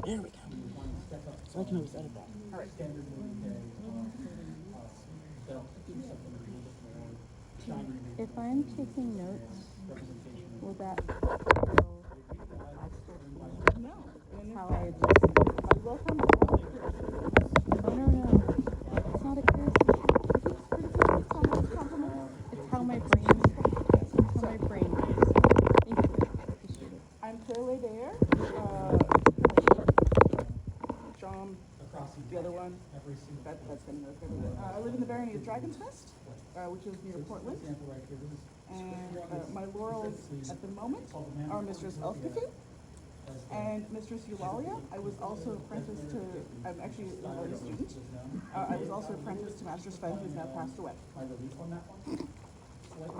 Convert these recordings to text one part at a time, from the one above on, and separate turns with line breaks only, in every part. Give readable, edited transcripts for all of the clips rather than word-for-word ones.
There we go. So I can always edit that.
All right.
If I'm taking notes, will that
No.
how I adjust?
I will come back.
Oh no. It's not a criticism. It's how my brain Appreciate it.
I'm clearly there. John, the other one. That's gonna go everywhere. I live in the barony of Dragon's Nest, which is near Portland. And my laurels at the moment are Mistress Elfkifi and Mistress Eulalia. I was also apprenticed to, I'm actually a Eulalia student. I was also apprenticed to Master Sven, who's now passed away.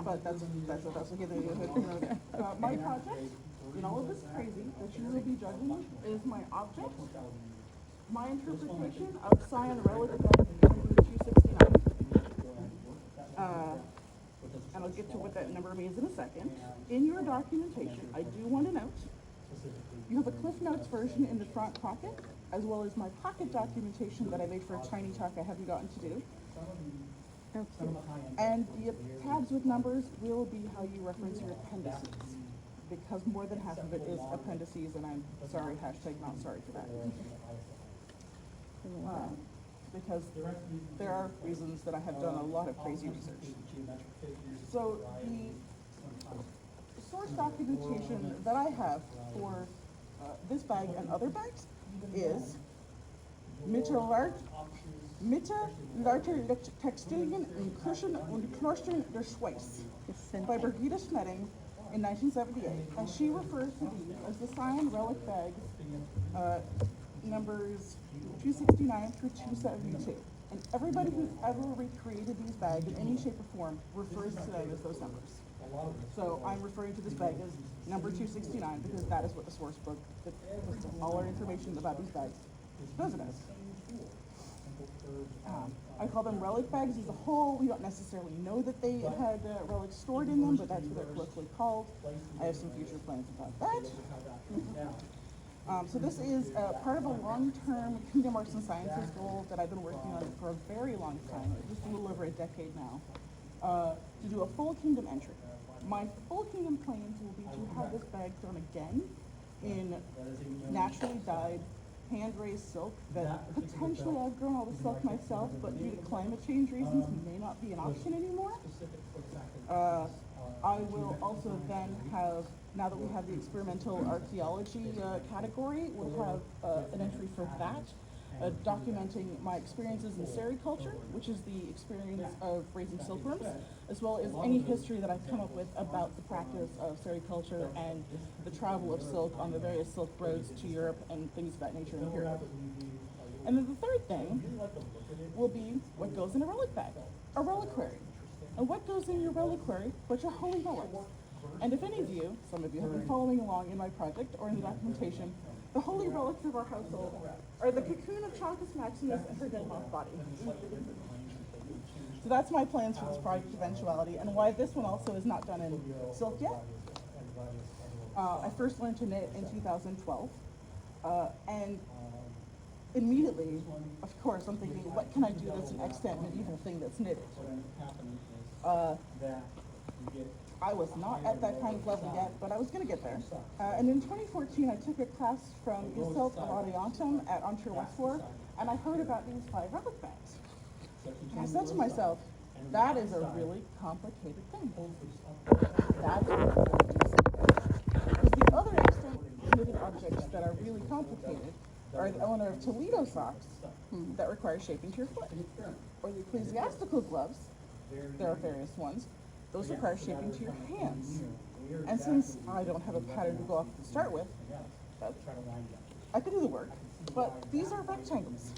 But that's okay. My project, in all of this crazy that you will be judging, is my object, my interpretation of Sion Relic number 269. And I'll get to what that number means in a second. In your documentation, I do want to note, you have a Cliff Notes version in the front pocket, as well as my pocket documentation that I made for a tiny talk I haven't gotten to do.
Okay.
And the tabs with numbers will be how you reference your appendices, because more than half of it is appendices, and I'm sorry, hashtag not sorry for that. Because there are reasons that I have done a lot of crazy research. So the source documentation that I have for this bag and other bags is Mitte Larter Textilien und Kirchen und Klostern der Schweiz by Birgitta Schmedding in 1978. And she refers to these as the Sion Relic bags, numbers 269 through 272. And everybody who's ever recreated these bags in any shape or form refers to them as those numbers. So I'm referring to this bag as number 269 because that is what the source book, that all our information about these bags, does it as. I call them relic bags as a whole. We don't necessarily know that they had relics stored in them, but that's what they're colloquially called. I have some future plans about that. So this is part of a long-term Kingdom Arts and Sciences goal that I've been working on for a very long time, just a little over a decade now, to do a full Kingdom entry. My full Kingdom plans will be to have this bag thrown again in naturally dyed, hand-raised silk that potentially I've grown all the silk myself, but due to climate change reasons may not be an option anymore. I will also then have, now that we have the experimental archaeology category, we'll have an entry for that, documenting my experiences in sericulture, which is the experience of raising silkworms, as well as any history that I've come up with about the practice of sericulture and the travel of silk on the various silk roads to Europe and things of that nature in Europe. And then the third thing will be what goes in a relic bag, a reliquary. And what goes in your reliquary but your holy relics? And if any of you, some of you have been following along in my project or in the documentation, the holy relics of our household are the cocoon of Chancus Maximus and her dead moth body. So that's my plans for this project eventuality, and why this one also is not done in silk yet. I first learned to knit in 2012, and immediately, of course, I'm thinking, what can I do that's an extant medieval thing that's knitted? I was not at that kind of level yet, but I was going to get there. And in 2014, I took a class from Iselt Aradiantum at Ontario Westward, and I heard about these 5 relic bags. And I said to myself, that is a really complicated thing. That's because the other extant knitted objects that are really complicated are the Eleanor of Toledo socks that require shaping to your foot, or the ecclesiastical gloves. There are various ones. Those require shaping to your hands. And since I don't have a pattern to go off to start with, I could do the work, but these are rectangles.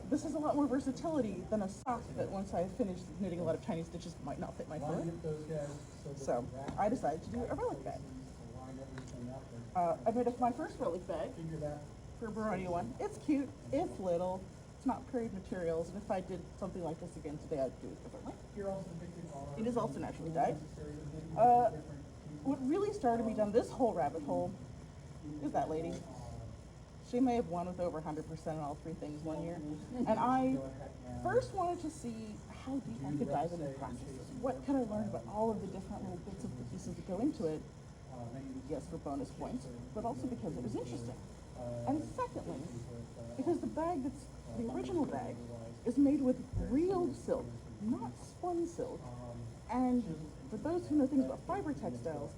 This is a lot more versatility than a sock that once I finished knitting a lot of tiny stitches might not fit my foot. So I decided to do a relic bag. I made up my first relic bag for Baronia one. It's cute, it's little, it's not period materials, and if I did something like this again today, I'd do it differently. It is also naturally dyed. What really started me down this whole rabbit hole is that lady. She may have won with over 100% on all three things one year. And I first wanted to see how deep I could dive into the process. What can I learn about all of the different little bits of the pieces that go into it? Yes, for bonus points, but also because it was interesting. And secondly, because the bag that's the original bag is made with real silk, not spun silk. And for those who know things about fiber textiles,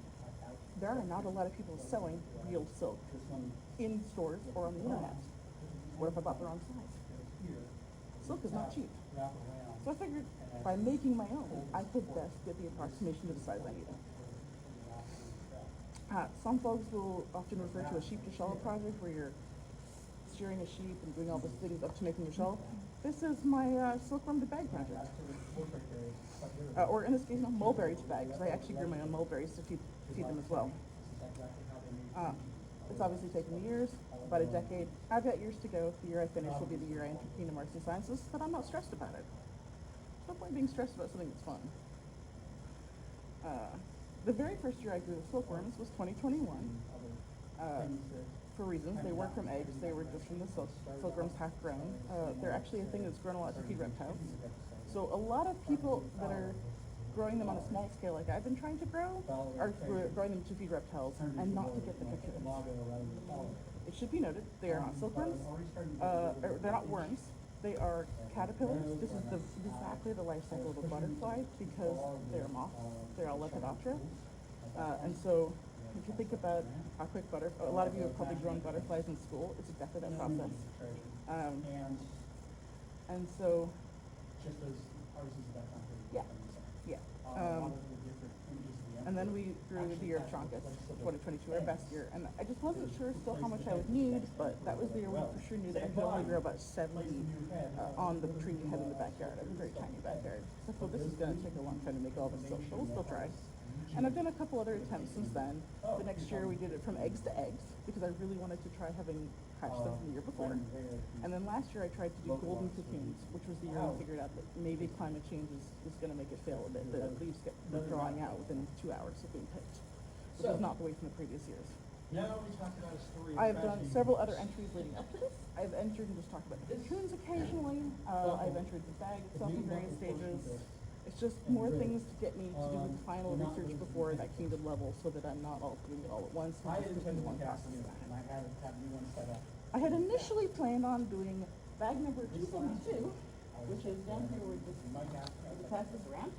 there are not a lot of people selling real silk in stores or on the internet. What if I bought the wrong size? Silk is not cheap. So I figured by making my own, I could best get the approximation to the size I needed. Some folks will often refer to a sheep to shawl project where you're shearing a sheep and doing all those things up to making a shawl. This is my silkworm to bag project. Or in this case, no, mulberry to bag, because I actually grew my own mulberries to feed them as well. It's obviously taken me years, about a decade. I've got years to go. The year I finish will be the year I enter Kingdom Arts and Sciences, but I'm not stressed about it. There's no point being stressed about something that's fun. The very first year I grew the silkworms was 2021. For reasons, they weren't from eggs, they were just from the silkworms half grown. They're actually a thing that's grown a lot to feed reptiles. So a lot of people that are growing them on a small scale like I've been trying to grow are growing them to feed reptiles and not to get the cocoons. It should be noted, they are not silkworms, they're not worms. They are caterpillars. This is exactly the life cycle of a butterfly because they're moths. They're all Lepidoptera. And so if you think about how quick a lot of you have probably grown butterflies in school. It's exactly that process. And so, yeah. And then we grew the year of Chonkus, 2022, our best year. And I just wasn't sure still how much I would need, but that was the year we for sure knew that I could only grow about 70 on the tree we had in the backyard. I have a very tiny backyard. So I thought this is going to take a long time to make all this silk, but we'll still try. And I've done a couple other attempts since then. The next year we did it from eggs to eggs because I really wanted to try having hatched them from the year before. And then last year I tried to do golden cocoons, which was the year we figured out that maybe climate change is going to make it fail a bit. The leaves get drawing out within 2 hours of being picked, which was not the way from the previous years. I've done several other entries leading up to this. I've entered and just talked about the cocoons occasionally. I've entered the bag itself in various stages. It's just more things to get me to do the final research before that kingdom level so that I'm not all doing it all at once. I had initially planned on doing bag number 272, which is down here where this passes around.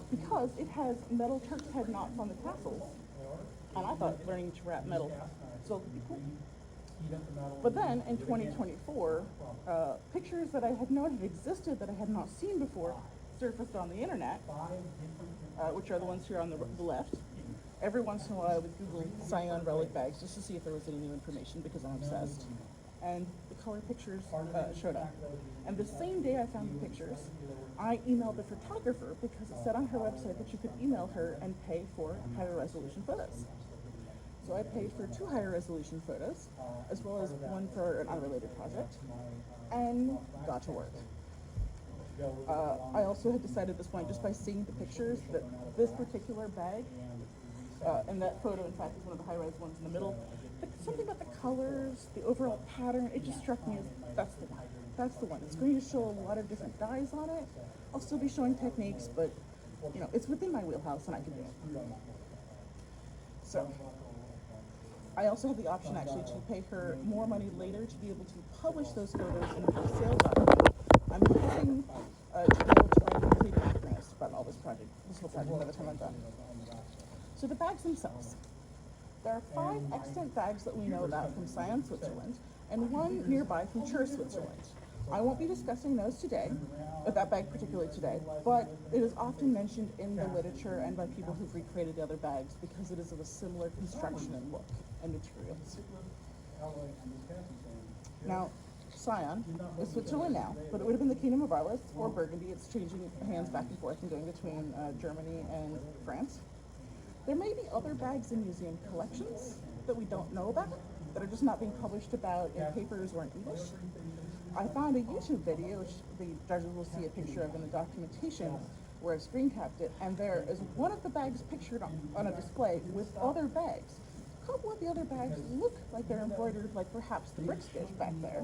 Because it has metal Turk's head knots on the tassels. And I thought learning to wrap metal silk would be cool. But then in 2024, pictures that I had known had existed that I had not seen before surfaced on the internet, which are the ones here on the left. Every once in a while I would Google Sion Relic bags just to see if there was any new information because I'm obsessed. And the color pictures showed up. And the same day I found the pictures, I emailed the photographer because it said on her website that you could email her and pay for higher resolution photos. So I paid for 2 higher resolution photos, as well as one for an unrelated project, and got to work. I also had decided at this point, just by seeing the pictures, that this particular bag, and that photo in fact is one of the high-res ones in the middle, but something about the colors, the overall pattern, it just struck me as that's the one. That's the one. It's going to show a lot of different dyes on it. I'll still be showing techniques, but you know, it's within my wheelhouse and I can do it. So I also have the option actually to pay her more money later to be able to publish those photos in a sales document. I'm hoping to be able to write a complete background about all this whole project by the time I'm done. So the bags themselves. There are 5 extant bags that we know about from Sion, Switzerland, and 1 nearby from Chur, Switzerland. I won't be discussing those today, that bag particularly today, but it is often mentioned in the literature and by people who've recreated the other bags because it is of a similar construction and look and materials. Now, Sion is Switzerland now, but it would have been the Kingdom of Arles or Burgundy. It's changing hands back and forth and going between Germany and France. There may be other bags in museum collections that we don't know about, that are just not being published about in papers or in English. I found a YouTube video, which the judges will see a picture of in the documentation, where I've screen capped it, and there is one of the bags pictured on a display with other bags couple of the other bags look like they're embroidered like perhaps the brick stitch back there.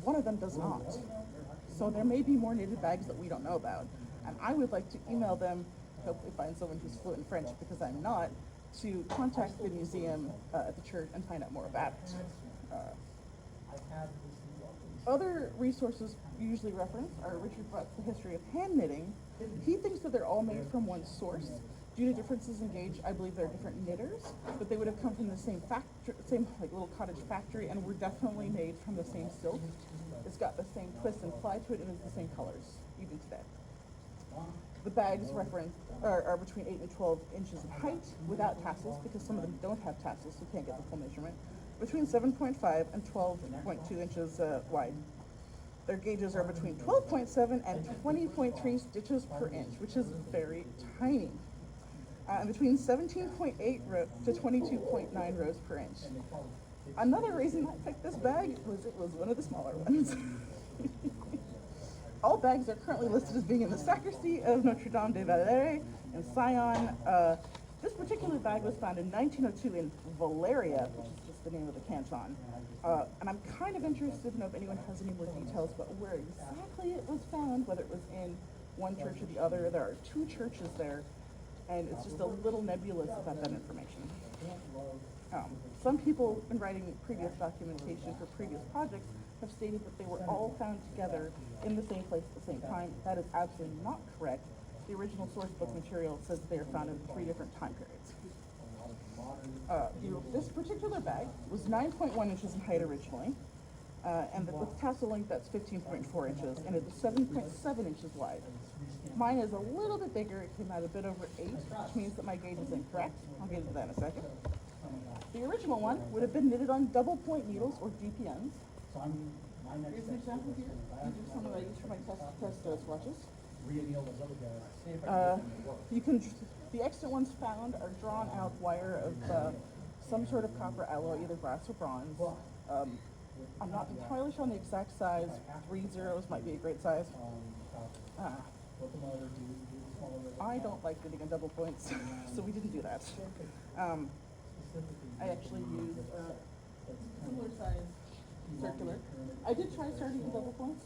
One of them does not. So there may be more knitted bags that we don't know about. And I would like to email them, hopefully find someone who's fluent in French because I'm not, to contact the museum at the church and find out more about it. Other resources usually referenced are Richard Butt's The History of Hand Knitting. He thinks that they're all made from one source. Due to differences in gauge, I believe they're different knitters, but they would have come from the same factory, same like little cottage factory, and were definitely made from the same silk. It's got the same twist and ply to it, and it's the same colors, even today. The bags referenced are between 8 and 12 inches in height without tassels, because some of them don't have tassels, so you can't get the full measurement. Between 7.5 and 12.2 inches wide. Their gauges are between 12.7 and 20.3 stitches per inch, which is very tiny. And between 17.8 to 22.9 rows per inch. Another reason I picked this bag was it was one of the smaller ones. All bags are currently listed as being in the sacristy of Notre Dame de Valère in Sion. This particular bag was found in 1902 in Valeria, which is just the name of the canton. And I'm kind of interested to know if anyone has any more details about where exactly it was found, whether it was in one church or the other. There are 2 churches there, and it's just a little nebulous about that information. Some people in writing previous documentation for previous projects have stated that they were all found together in the same place at the same time. That is absolutely not correct. The original source book material says that they are found in 3 different time periods. This particular bag was 9.1 inches in height originally, and with tassel length that's 15.4 inches, and it was 7.7 inches wide. Mine is a little bit bigger. It came out a bit over 8, which means that my gauge is incorrect. I'll get into that in a second. The original one would have been knitted on double point needles, or DPNs. Here's an example here. These are some that I use for my test swatches. The extant ones found are drawn out wire of some sort of copper alloy, either brass or bronze. I'm not entirely sure on the exact size. 3 zeros might be a great size. I don't like knitting on double points, so we didn't do that. I actually used similar size circular. I did try starting with double points.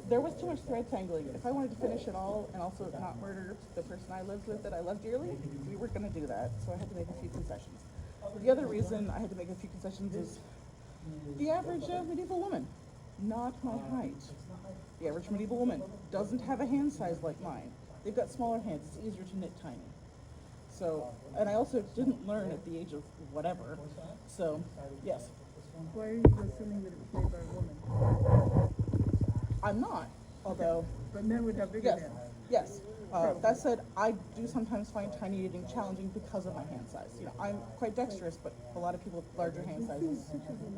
There was too much thread tangling. If I wanted to finish it all and also not murder the person I lived with that I love dearly, we were going to do that, so I had to make a few concessions. The other reason I had to make a few concessions is the average medieval woman, not my height. The average medieval woman doesn't have a hand size like mine. They've got smaller hands. It's easier to knit tiny. So, and I also didn't learn at the age of whatever. So, yes.
Why are you assuming that it was made by a woman?
I'm not, although.
But men would have bigger
Yes,
hands.
yes. That said, I do sometimes find tiny knitting challenging because of my hand size. You know, I'm quite dexterous, but a lot of people with larger hand sizes.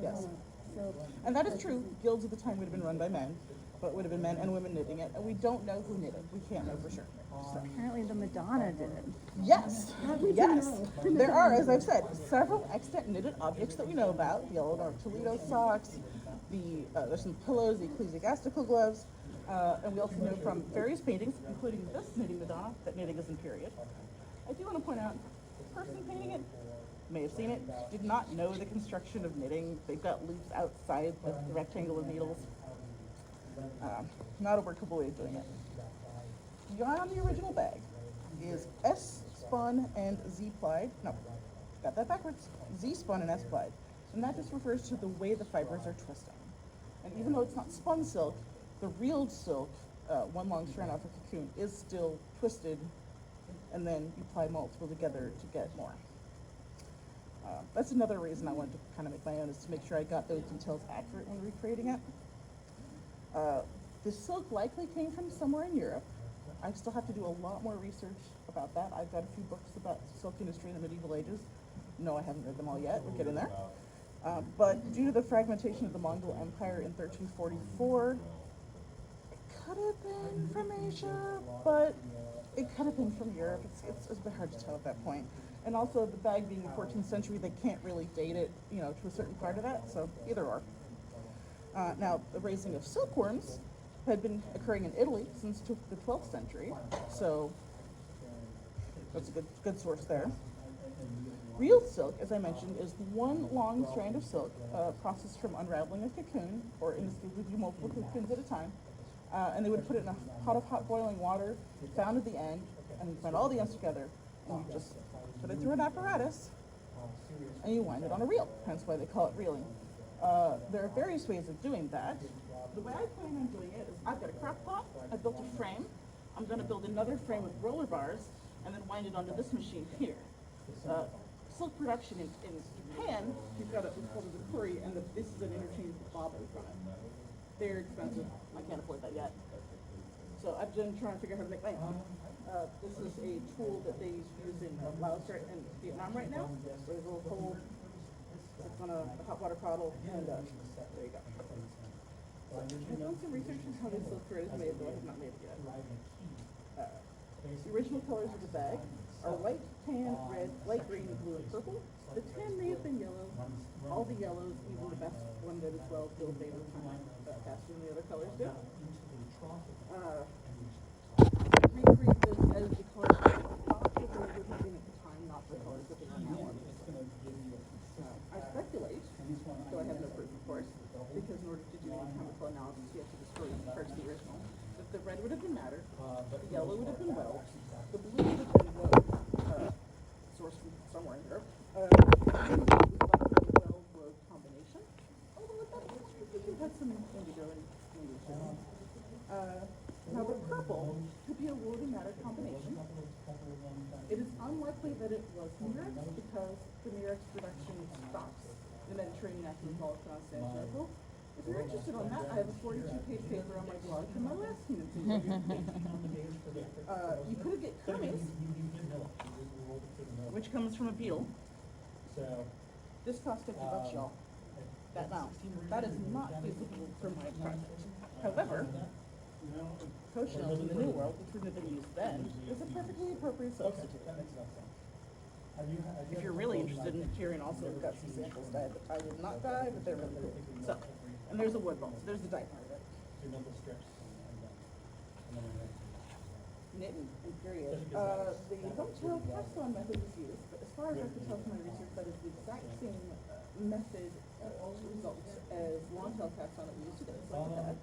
Yes. And that is true. Guilds at the time would have been run by men, but it would have been men and women knitting it, and we don't know who knit it. We can't know for sure. So.
Apparently the Madonna did it.
Yes, yes. There are, as I've said, several extant knitted objects that we know about. The Eleanor of Toledo socks, there's some pillows, the ecclesiastical gloves, and we also know from various paintings, including this knitting Madonna, that knitting is in period. I do want to point out, the person painting it may have seen it, did not know the construction of knitting. They've got loops outside the rectangle of needles. Not a workable way of doing it. Yarn on the original bag is S spun and Z plied. No, got that backwards. Z spun and S plied. And that just refers to the way the fibers are twisting. And even though it's not spun silk, the reeled silk, one long strand off a cocoon, is still twisted, and then you ply multiple together to get more. That's another reason I wanted to kind of make my own, is to make sure I got those details accurate when recreating it. The silk likely came from somewhere in Europe. I still have to do a lot more research about that. I've got a few books about the silk industry in the medieval ages. No, I haven't read them all yet. We'll get in there. But due to the fragmentation of the Mongol Empire in 1344, it could have been from Asia, but it could have been from Europe. It's a bit hard to tell at that point. And also, the bag being the 14th century, they can't really date it, you know, to a certain part of that. So either or. Now, the raising of silkworms had been occurring in Italy since the 12th century, so that's a good source there. Real silk, as I mentioned, is one long strand of silk processed from unraveling a cocoon, or in this case, we do multiple cocoons at a time. And they would put it in a pot of hot boiling water, found at the end, and you find all the ends together, and you just put it through an apparatus, and you wind it on a reel, hence why they call it reeling. There are various ways of doing that. The way I plan on doing it is I've got a crock pot, I built a frame, I'm going to build another frame with roller bars, and then wind it onto this machine here. Silk production in Japan, you've got what's called a zakuri, and this is an interchangeable bobbin from it. They're expensive. I can't afford that yet. So I've been trying to figure out how to make my own. This is a tool that they use in Laos and Vietnam right now. Where there's a little hole, it's on a hot water bottle, and there you go. I've done some research on how this silk thread is made, though I have not made it yet. The original colors of the bag are white, tan, red, light green, blue, and purple. The tan may have been yellow. All the yellows, even the best one did as well, still favor faster than the other colors do. Recreate this as the colors that they were using at the time, not the colors that they are now. I speculate, though I have no proof, of course, because in order to do any chemical analysis, you have to destroy parts of the original. That the red would have been madder, the yellow would have been well, the blue would have been woad, sourced from somewhere in Europe. Well-woad combination. Although at that point, it had some indigo and English. Now the purple could be a woad and madder combination. It is unlikely that it was Murex because the Murex production stops in the Mediterranean after the fall of Constantinople. If you're interested on that, I have a 42-page paper on my blog from my last human interview. You could get kermes, which comes from a beetle. This costs $50, y'all. That is not feasible for my project. However, cochineal in the New World, which would have been used then, is a perfectly appropriate substitute. If you're really interested in Tyrion, also we've got some samples that I did not die, but they're really cool. So, and there's a wood ball. So there's the dye part of it. Knitting, period. The hometail cast-on method is used, but as far as I can tell from my research, that is the exact same method result as long-tail cast-on that we use today. So like a bag.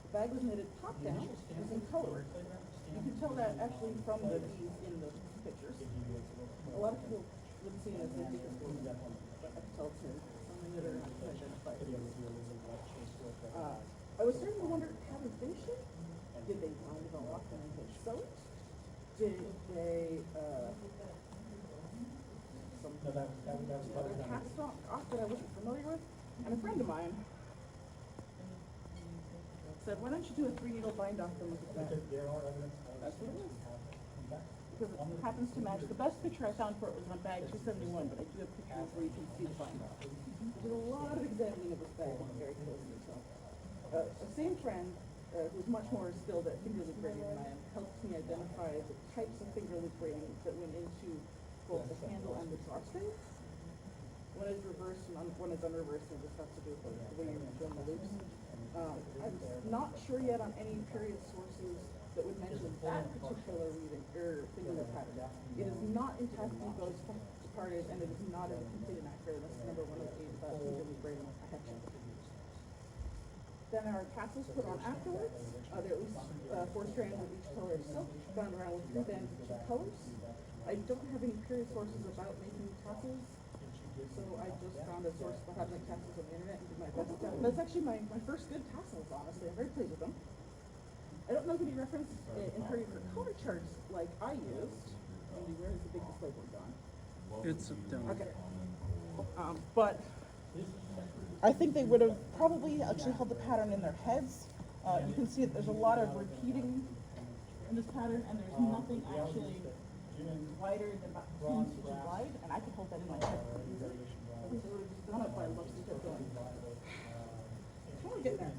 The bag was knitted top-down using color. You can tell that actually from the beads in the pictures. A lot of people would see it as a different one, but I can tell it's something that are not identified. I was starting to wonder how they finish it. Did they wind it all off and then they sew it? Did they some other cast off that I wasn't familiar with? And a friend of mine said, why don't you do a 3-needle bind off them with the bag? That's what it is. Because it happens to match. The best picture I found for it was on bag 271, but I do have pictures where you can see the bind off. There's a lot of examining of this bag very closely. So, the same friend who's much more skilled at finger loop braiding than I am helped me identify the types of finger loop braiding that went into both the handle and the drawstring. One is reversed and one is unreversed, and this has to do with the way you run the loops. I'm not sure yet on any period sources that would mention that particular weaving or finger loop pattern. It is not intact in both departed, and it is not a complete inaccurate. That's number one of the finger loop braiding I have checked. Then our tassels put on afterwards. There are at least 4 strands of each color of silk, bound around with 3 bands of 2 colors. I don't have any period sources about making tassels, so I just found a source for how to make tassels on the internet and did my best. That's actually my first good tassels, honestly. I'm very pleased with them. I don't know if any reference in period for color charts like I used. Andy, where is the big display board gone?
It's down.
Okay. But I think they would have probably actually held the pattern in their heads. You can see that there's a lot of repeating in this pattern, and there's nothing actually wider than about 10 inches wide, and I could hold that in my head. I think they would have just done it by looks to keep going. So we're getting there.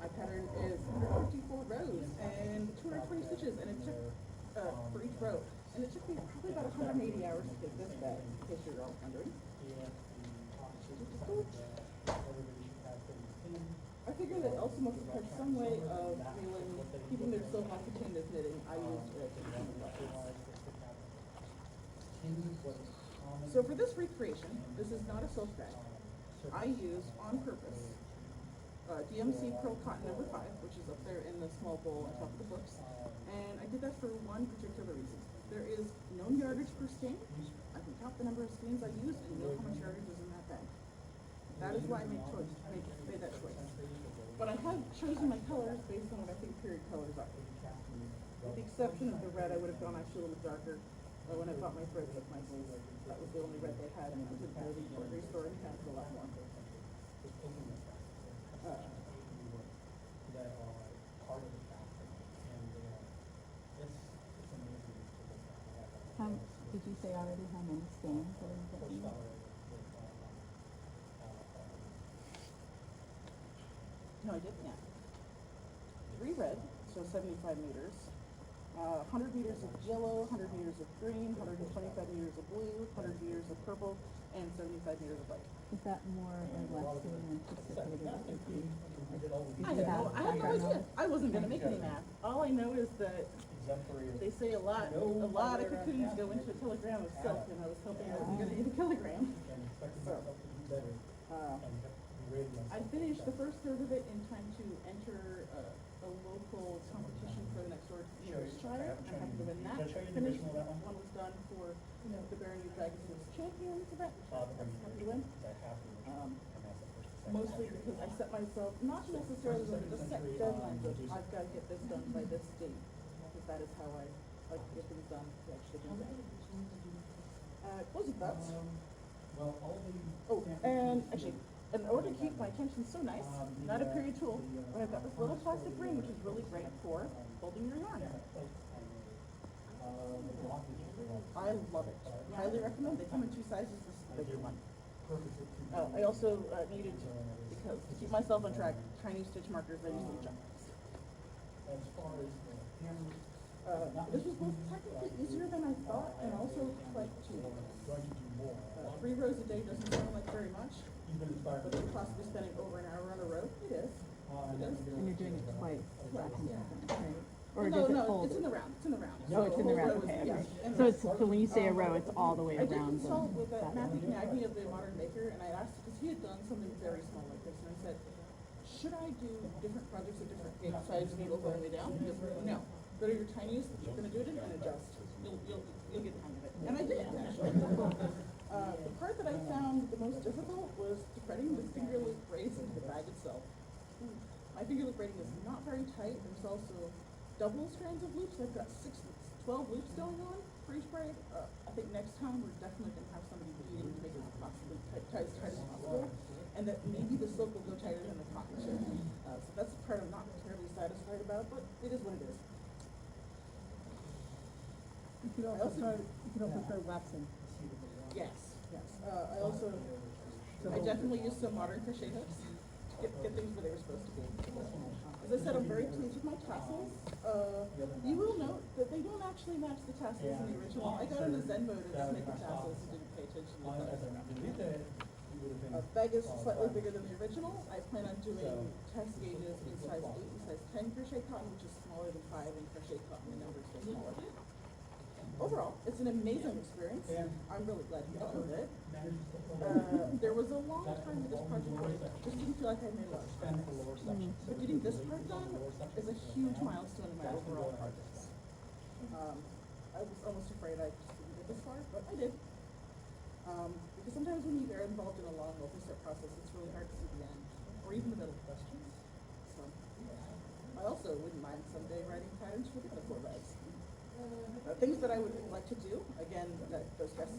My pattern is 154 rows and 220 stitches, and it took for each row. And it took me probably about 180 hours to get this bag, in case you're all wondering. I figured that Elsa must have had some way of keeping their silk off the chain that's knitting. I used it. So for this recreation, this is not a silk bag. I used on purpose DMC Pearl Cotton number 5, which is up there in the small bowl on top of the books. And I did that for one particular reason. There is known yardage per skein. I can count the number of skeins I used and know how much yardage is in that bag. That is why I made that choice. But I have chosen my colors based on what I think period colors are. With the exception of the red, I would have gone actually a little darker when I bought my threads with my blues. That was the only red they had, and I didn't know the embroidery store in town for a lot more.
Did you say already how many skeins are in the
No, I didn't yet. 3 red, so 75 meters. 100 meters of yellow, 100 meters of green, 125 meters of blue, 100 meters of purple, and 75 meters of white.
Is that more or less than you anticipated it would be?
I have no idea. I wasn't going to make any math. All I know is that they say a lot of cocoons go into a kilogram of silk, and I was hoping I was going to eat a kilogram. So, I finished the first third of it in time to enter a local competition for the next door Shire. I happened to win that. Finished. One was done for the Baron of Dragons Champions event. I was happy to win. Mostly because I set myself, not necessarily just set deadlines of I've got to get this done by this date, because that is how I like to get things done to actually get them. Closing thoughts. Oh, and actually, in order to keep my tension so nice, not a period tool, but I've got this little plastic ring, which is really great for holding your yarn. I love it. Highly recommend. They come in 2 sizes. This is the bigger one. I also needed, because to keep myself on track, tiny stitch markers. I use little jump. This was both technically easier than I thought, and also quite cheap. 3 rows a day doesn't sound like very much, but the cost of spending over an hour on a row, it is.
And you're doing it twice, back and forth, right? Or
No,
does it fold?
it's in the round. It's in the round.
Oh, it's in the
whole
round,
row is-
okay,
yes.
okay.
And
So it's, so when you say a row, it's all the way
I did
around.
consult with
that
Matthew
way.
Knagny of the Modern Maker, and I asked, because he had done something very small like this, and I said, should I do different projects at different size needles all the way down? He goes, no. Go to your tiniest that you're going to do it in and adjust. You'll get the hang of it. And I did, actually. The part that I found the most difficult was threading the finger loop braids into the bag itself. My finger loop braiding is not very tight. There's also double strands of loops. I've got 12 loops going on for each braid. I think next time we're definitely going to have somebody beading to make it possibly tight as possible, and that maybe the silk will go tighter than the cotton too. So that's the part I'm not terribly satisfied about, but it is what it is.
You could also try waxing.
Yes. I definitely used some modern crochet hooks to get things where they were supposed to be. As I said, I'm very pleased with my tassels. You will note that they don't actually match the tassels in the original. I got in the Zen mode of just making tassels and didn't pay attention to the bag is slightly bigger than the original. I plan on doing test gauges in size 8 and size 10 crochet cotton, which is smaller than 5, and crochet cotton, the numbers are smaller. Overall, it's an amazing experience. I'm really glad to get on with it. There was a long time to this project where I just didn't feel like I made a lot of progress. But getting this part done is a huge milestone in my overall projects. I was almost afraid I just didn't get this far, but I did. Because sometimes when you are involved in a long multi-step process, it's really hard to see the end, or even the middle questions. So, I also wouldn't mind someday writing patterns for the other 4 bags. Things that I would like to do, again, those the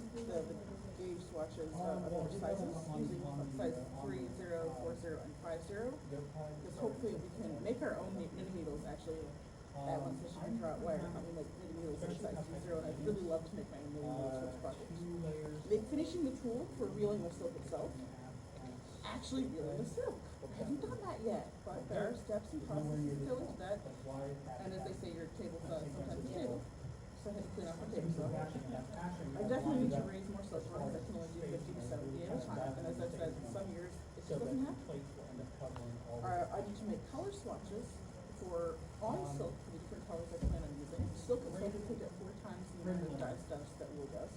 gauge swatches of more sizes, using size 3, 0, 4, 0, and 5, 0, because hopefully we can make our own knitting needles actually. At one session I draw out wire and help me make knitting needles in size 0, and I'd really love to make my own knitting needles for this project. Finishing the tool for reeling the silk itself, actually reeling the silk. I haven't done that yet, but there are steps and processes that go into that. And as they say, your table's not sometimes a table. So I had to clean off my table. So I definitely need to raise more silk runs. I can only do 50 to 70 at a time. And as I've said, some years it just doesn't happen. I need to make color swatches for on silk for the different colors I plan on using. Silk itself will take up 4 times the amount of dye stuffs that wool does.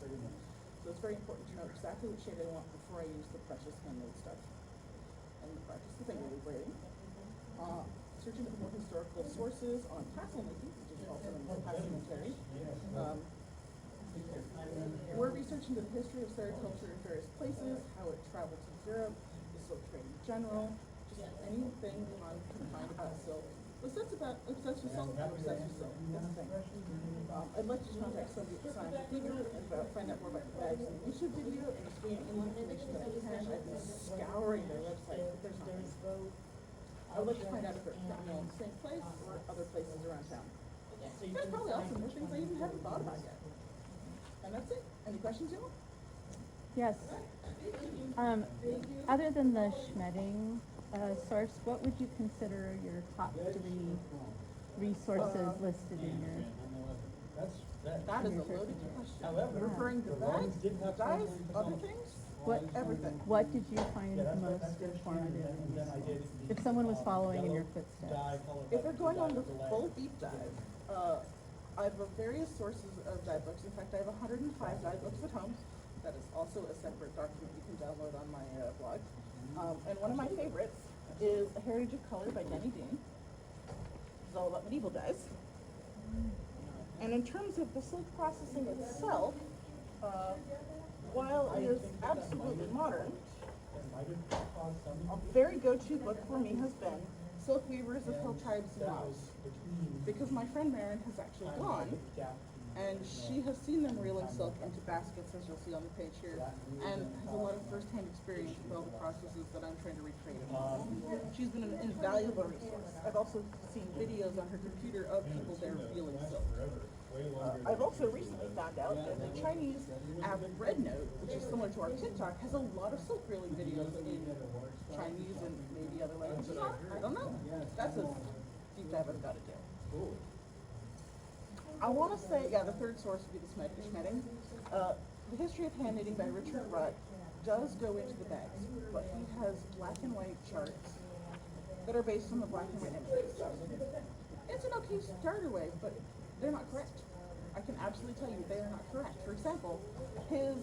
So very important to know exactly what shade I want before I use the precious handmade stuff. And practice the finger braiding. Searching for more historical sources on tassel making, which is also known as passementary. We're researching the history of sericulture in various places, how it traveled to Europe, the silk trade in general, just anything I can find about silk. Obsessed with silk, I'm obsessed with silk. That's the thing. I'd like to contact somebody at Sion and find out more about the bags in the YouTube video and screen any information that I can. I've been scouring their website, but there's nothing. I would like to find out if they're currently in the same place or other places around town. There's probably also more things I even haven't thought about yet. And that's it. Any questions, y'all?
Yes. Other than the Schmedding source, what would you consider your top 3 resources listed in your?
That is a loaded question. Referring to bags, dyes, other things, everything.
What did you find the most informative? If someone was following in your footsteps.
If they're going on the full deep dive, I have various sources of dye books. In fact, I have 105 dye books at home. That is also a separate document you can download on my blog. And one of my favorites is A Heritage of Color by Denny Dean. It's all about medieval dyes. And in terms of the silk processing itself, while it is absolutely modern, a very go-to book for me has been Silk Weavers of Hill Tribes in Laos. Because my friend Marin has actually gone, and she has seen them reeling silk into baskets, as you'll see on the page here, and has a lot of first-hand experience with all the processes that I'm trying to recreate. She's been an invaluable resource. I've also seen videos on her computer of people there reeling silk. I've also recently found out that the Chinese app Red Note, which is similar to our TikTok, has a lot of silk reeling videos in Chinese and maybe other languages. I don't know. That's a deep dive I've got to do. I want to say, the third source would be the Schmedding. The History of Hand Knitting by Richard Rutt does go into the bags, but he has black and white charts that are based on the black and white images. It's an okay starter way, but they're not correct. I can absolutely tell you they are not correct. For example, his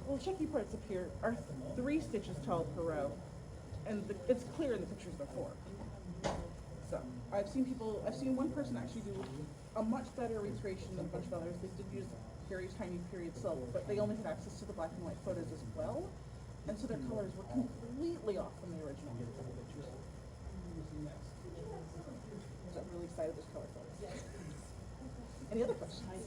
little chunky parts up here are 3 stitches tall per row, and it's clear in the pictures they're 4. So I've seen one person actually do a much better recreation than a bunch of others. They did use very tiny period silk, but they only had access to the black and white photos as well, and so their colors were completely off from the original. So I'm really excited this color photos. Any other questions?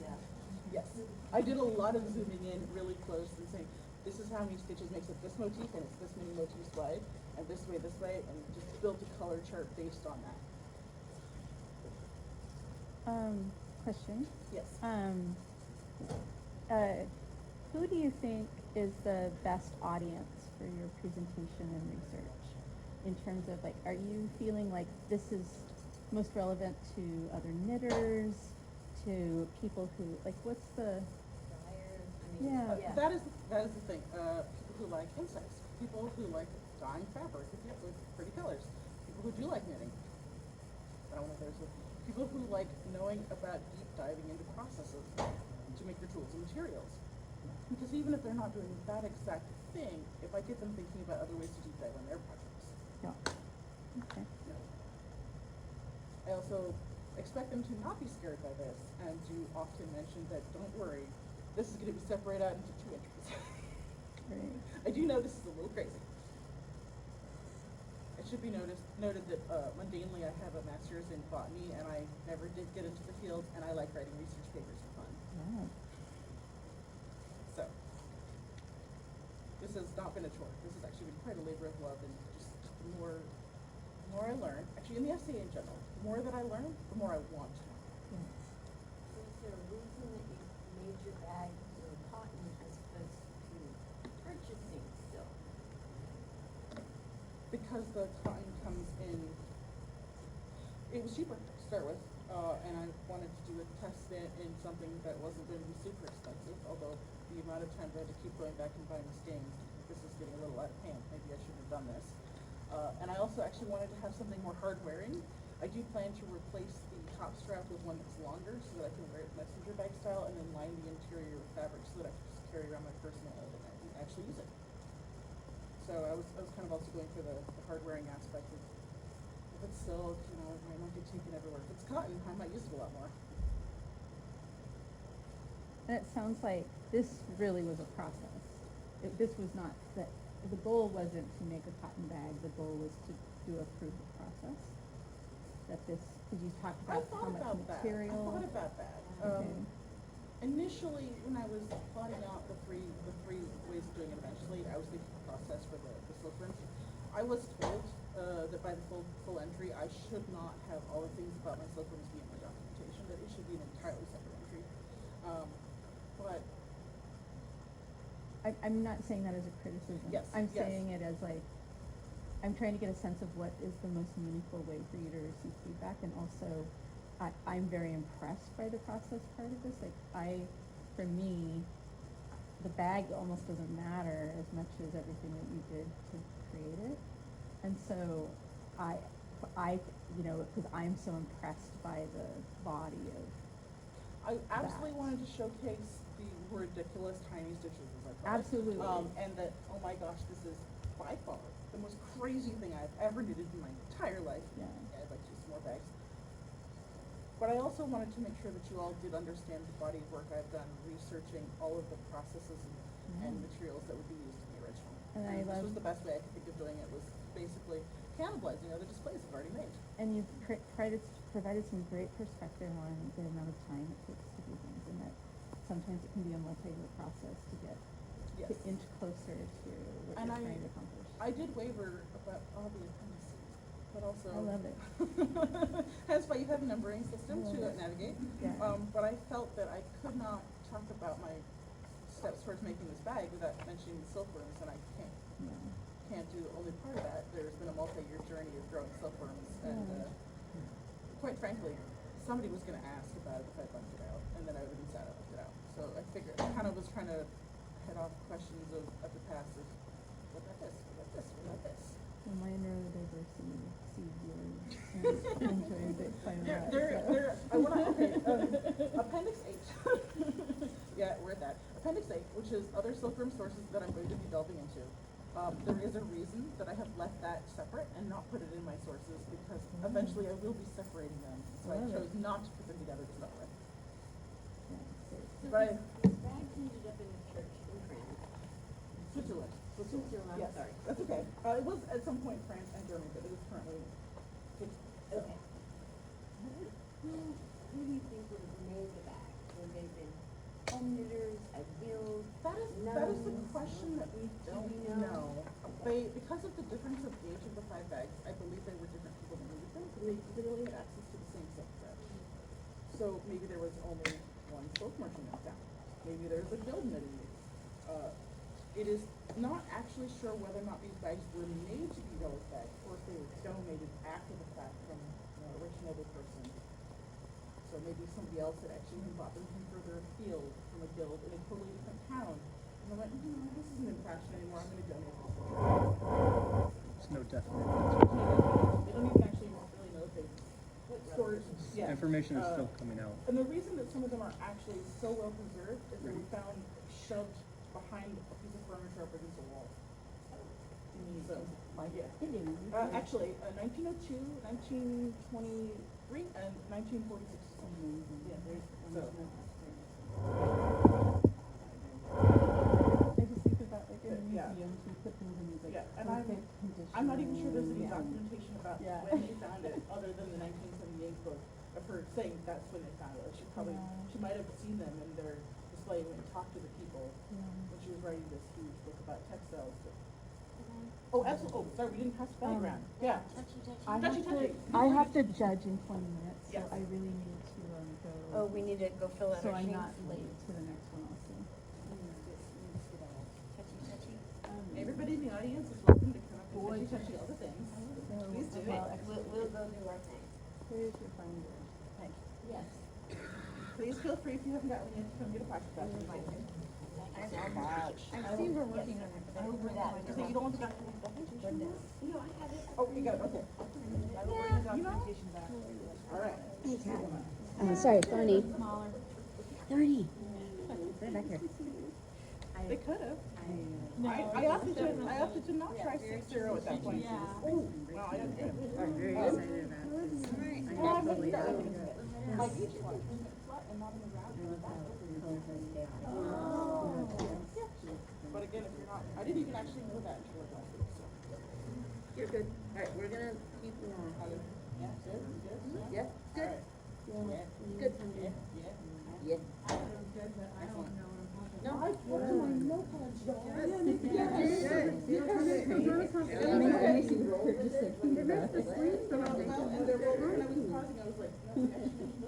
Yes. I did a lot of zooming in really close and saying, this is how many stitches makes up this motif, and it's this many motifs wide, and this way, and just built a color chart based on that.
Question.
Yes.
Who do you think is the best audience for your presentation and research? In terms of are you feeling like this is most relevant to other knitters, to people who, what's the...
That is the thing. People who like insects, people who like dyeing fabric with pretty colors, people who do like knitting. I don't know if there's people who like knowing about deep diving into processes to make your tools and materials. Because even if they're not doing that exact thing, if I get them thinking about other ways to deep dive on their projects.
Yeah. Okay.
I also expect them to not be scared by this, and to often mention that, don't worry, this is going to be separated out into 2 entries.
Right.
I do know this is a little crazy. It should be noted that mundanely I have a master's in botany, and I never did get into the field, and I like writing research papers for fun.
Yeah.
So, this has not been a chore. This has actually been quite a labor of love, and just the more I learn, actually in the essay in general, the more that I learn, the more I want to learn.
Yeah.
So is there a reason that you made your bag in cotton as opposed to purchasing silk?
Because the cotton comes in, it was cheaper to start with, and I wanted to do a test knit in something that wasn't going to be super expensive, although the amount of times I had to keep going back and buying skeins, this is getting a little out of hand, maybe I shouldn't have done this. And I also actually wanted to have something more hard-wearing. I do plan to replace the top strap with one that's longer so that I can wear it messenger bag style and then line the interior with fabric so that I can just carry around my personal and actually use it. So I was kind of also going for the hard-wearing aspect of, if it's silk, you know, it might not get taken everywhere. If it's cotton, I might use it a lot more.
And it sounds like this really was a process. This was not, the goal wasn't to make a cotton bag, the goal was to do a proof of process. That this, because you talked
I
about how
thought
much
about that.
material.
I thought about that.
Okay.
Initially, when I was plotting out the three ways of doing it eventually, I was thinking the process for the silkworms. I was told that by the full entry, I should not have all the things about my silkworms be in my documentation, that it should be an entirely separate entry. But
I'm not saying that as a criticism.
Yes,
I'm
yes.
saying it as like, I'm trying to get a sense of what is the most meaningful way for you to receive feedback, and also, I'm very impressed by the process part of this. Like, for me, the bag almost doesn't matter as much as everything that you did to create it. And so, because I'm so impressed by the body of
I absolutely
that.
wanted to showcase the ridiculous tiny stitches, as I call it.
Absolutely.
And that, oh my gosh, this is by far the most crazy thing I've ever knitted in my entire life.
Yeah.
I'd like to use some more bags. But I also wanted to make sure that you all did understand the body of work I've done researching all of the processes and materials that would be used in the original.
And I
this
love-
was the best way I could think of doing it, was basically cannibalizing other displays I've already made.
And you've provided some great perspective on the amount of time it takes to do things, and that sometimes it can be a multi-year process to get to
Yes.
inch closer to what
And
you're trying to accomplish.
I did waver about all the appendices, but also.
I love it.
That's why you have a numbering system
I
to
love it.
navigate.
Yeah.
But I felt that I could not talk about my steps towards making this bag without mentioning the silkworms, and I
Yeah.
can't do only part of that. There's been a multi-year journey of growing silkworms, and quite frankly, somebody was going to ask about it if I left it out, and then I would have been sad I left it out. So I figured, I kind of was trying to head off questions of the past of, what about this, what about this, what about this?
Well, my neurodiversity sees you and enjoys it quite a lot.
I wanna, okay, Appendix 8. Yeah, we're at that. Appendix 8, which is other silkworm sources that I'm going to be delving into. There is a reason that I have left that separate and not put it in my sources, because eventually I will be separating them. So I chose not to put them together to start with.
So
But
this bag ended up in a church in France.
Switzerland.
Switzerland, I'm
Yes,
sorry.
that's okay. It was at some point France and Germany, but it is currently Switzerland.
Okay. Who do you think would have made the bag? Would they have been home knitters, a guild?
That is the
nuns?
question that we don't
we know?
know. Because of the difference of age of the 5 bags, I believe they were different people that needed them, but they literally had access to the same silk thread. So maybe there was only one silk merchant in town. Maybe there's a guild knitting these. It is not actually sure whether or not these bags were made to be Relic bags, or if they were donated after the fact from a rich noble person. So maybe somebody else had actually bought them from further afield from a guild in a totally different town. And I went, this isn't in fashion anymore, I'm going to donate this.
There's no definite
They don't even actually really know if they stored. Yeah.
information is still coming out.
And the reason that some of them are actually so well preserved is they were found shoved behind a piece of furniture up against a wall. So, yeah. Actually, 1902, 1923, and 1946. Yeah, there's so.
I just think about like in
Yeah.
museums, we put things in these like
Yeah, and
perfect condition.
I'm not even sure there's any
Yeah.
documentation about
Yeah.
when they found it, other than the 1978 book of her saying that's when they found it. She probably,
Yeah.
she might have seen them in their display and talked to the people
Yeah.
when she was writing this huge book about textiles. Oh, absolutely. Oh, sorry, we didn't pass the bag around. Yeah.
Touchy, touchy.
I have to judge in 20 minutes, so
Yes.
I really need to go.
Oh, we need to go fill out
So
our
I'm
sheets.
not late to the next one also.
Touchy, touchy.
Everybody in the audience is welcome to come up and touchy all the things.
So,
Please do.
well,
We'll go do our thing.
here's your binder.
Thank you.
Yes.
Please feel free, if you haven't got one yet, to come get a pocket back. Thank you so much.
I see we're working on it, but I
Over that.
So you don't want the documentation?
No, I have it.
Oh, you got it, okay.
Yeah.
Documentation back. All right.
Sorry, Thorny.
smaller.
Thorny. Right back here.
They could have. I opted to not try 6-0 at that point. Oh, wow, I didn't get it.
I'm very excited about this. I'm totally happy.
My beach one. Flat and not in the round. But again, if you're not, I didn't even actually know that until last week, so.
You're good. All right, we're gonna keep going.
Yeah, good, good.
Yeah, good.
Yeah.
Good.
Yeah, yeah.
Yeah. No, I know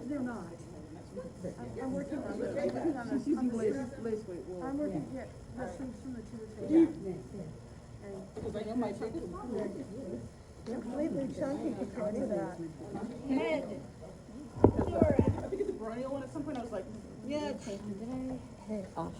They're not. I'm working on the lace weight wool. I'm working, yeah, the sleeves from the two to three.
Because I know my biggest
They're completely chunky compared to that.
I think it's a bronial one at some point. I was like, yeah, it's
Off.